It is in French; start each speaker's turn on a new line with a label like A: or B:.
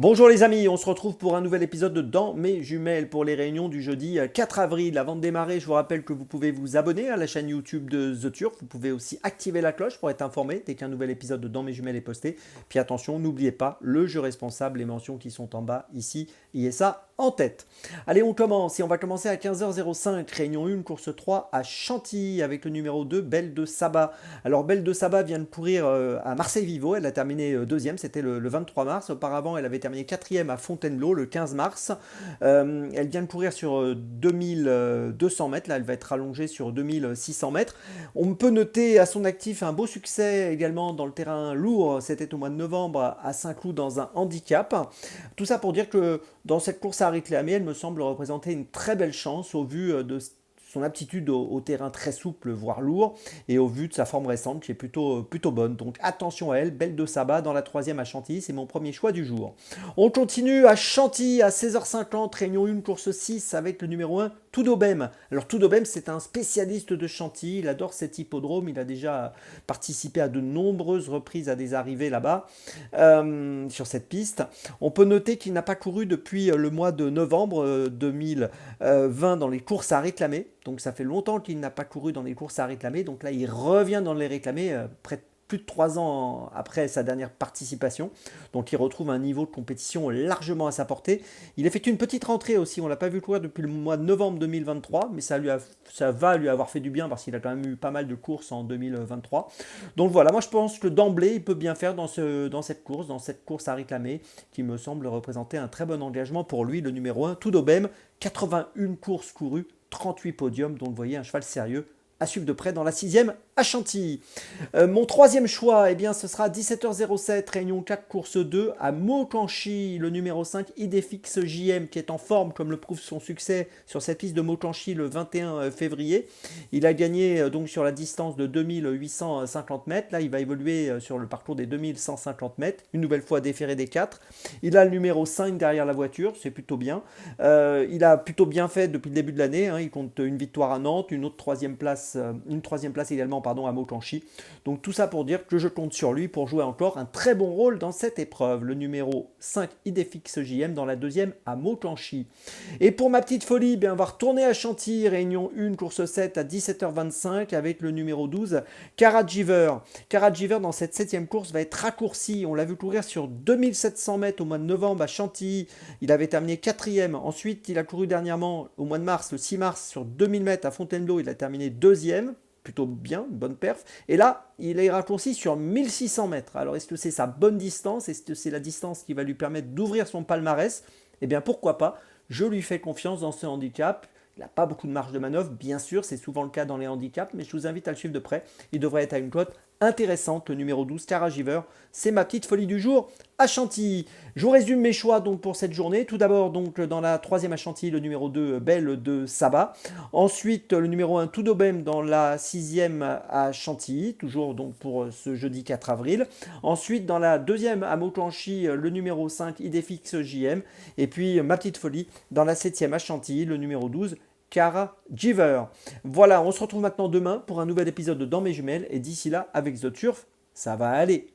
A: Bonjour les amis, on se retrouve pour un nouvel épisode de Dans mes jumelles pour les réunions du jeudi 4 avril. Avant de démarrer, je vous rappelle que vous pouvez vous abonner à la chaîne YouTube de The Turf. Vous pouvez aussi activer la cloche pour être informé dès qu'un nouvel épisode de Dans mes jumelles est posté. Puis attention, n'oubliez pas le jeu responsable, les mentions qui sont en bas ici, et ça en tête. Allez, on commence et on va commencer à 15h05, réunion 1, course 3 à Chantilly avec le numéro 2, Belle de Saba. Alors Belle de Saba vient de courir à Marseille-Vivo, elle a terminé deuxième, c'était le 23 mars. Auparavant, elle avait terminé quatrième à Fontainebleau le 15 mars. Elle vient de courir sur 2200 mètres, là elle va être rallongée sur 2600 mètres. On peut noter à son actif un beau succès également dans le terrain lourd, c'était au mois de novembre à Saint-Cloud dans un handicap. Tout ça pour dire que dans cette course à réclamer, elle me semble représenter une très belle chance au vu de son aptitude au terrain très souple, voire lourd, et au vu de sa forme récente qui est plutôt bonne. Donc attention à elle, Belle de Saba dans la troisième à Chantilly, c'est mon premier choix du jour. On continue à Chantilly à 16h50, réunion 1, course 6 avec le numéro 1, Toudobem. Alors Toudobem, c'est un spécialiste de Chantilly, il adore cet hippodrome, il a déjà participé à de nombreuses reprises à des arrivées là-bas, sur cette piste. On peut noter qu'il n'a pas couru depuis le mois de novembre 2020 dans les courses à réclamer. Donc ça fait longtemps qu'il n'a pas couru dans les courses à réclamer. Donc là, il revient dans les réclamer près de plus de 3 ans après sa dernière participation. Donc il retrouve un niveau de compétition largement à sa portée. Il effectue une petite rentrée aussi. On ne l'a pas vu courir depuis le mois de novembre 2023, mais ça va lui avoir fait du bien parce qu'il a quand même eu pas mal de courses en 2023. Donc voilà, moi je pense que d'emblée, il peut bien faire dans cette course à réclamer, qui me semble représenter un très bon engagement pour lui, le numéro 1, Toudobem, 81 courses courues, 38 podiums, donc vous voyez un cheval sérieux à suivre de près dans la sixième à Chantilly. Mon troisième choix, eh bien, ce sera 17h07, réunion 4, course 2 à Maucanchy, le numéro 5, Idefix JM, qui est en forme, comme le prouve son succès sur cette piste de Maucanchy le 21 février. Il a gagné donc sur la distance de 2850 mètres. Là, il va évoluer sur le parcours des 2150 mètres, une nouvelle fois déféré des 4. Il a le numéro 5 derrière la voiture, c'est plutôt bien. Il a plutôt bien fait depuis le début de l'année. Hein. Il compte une victoire à Nantes, une troisième place également à Maucanchy. Donc tout ça pour dire que je compte sur lui pour jouer encore un très bon rôle dans cette épreuve. Le numéro 5 Idefix JM dans la deuxième à Maucanchy. Et pour ma petite folie, on va retourner à Chantilly, réunion 1, course 7 à 17h25 avec le numéro 12, Karajiver. Karajiver dans cette 7e course va être raccourci. On l'a vu courir sur 2700 mètres au mois de novembre à Chantilly. Il avait terminé 4e. Ensuite, il a couru dernièrement au mois de mars, le 6 mars, sur 2000 mètres à Fontainebleau. Il a terminé 2e. Plutôt bien, une bonne perf. Et là, il est raccourci sur 1600 mètres. Alors, est-ce que c'est sa bonne distance? Est-ce que c'est la distance qui va lui permettre d'ouvrir son palmarès? Eh bien, pourquoi pas? Je lui fais confiance dans ce handicap. Il n'a pas beaucoup de marge de manœuvre, bien sûr, c'est souvent le cas dans les handicaps, mais je vous invite à le suivre de près. Il devrait être à une cote intéressante, le numéro 12, Karajiver. C'est ma petite folie du jour à Chantilly. Je vous résume mes choix donc pour cette journée. Tout d'abord, donc dans la troisième à Chantilly, le numéro 2, Belle de Saba. Ensuite, le numéro 1, Toudobem dans la sixième à Chantilly, toujours donc pour ce jeudi 4 avril. Ensuite, dans la deuxième à Maucanchy, le numéro 5, Idefix JM. Et puis, ma petite folie, dans la septième à Chantilly, le numéro 12, Karajiver. Voilà, on se retrouve maintenant demain pour un nouvel épisode de Dans mes jumelles. Et d'ici là, avec The Turf, ça va aller.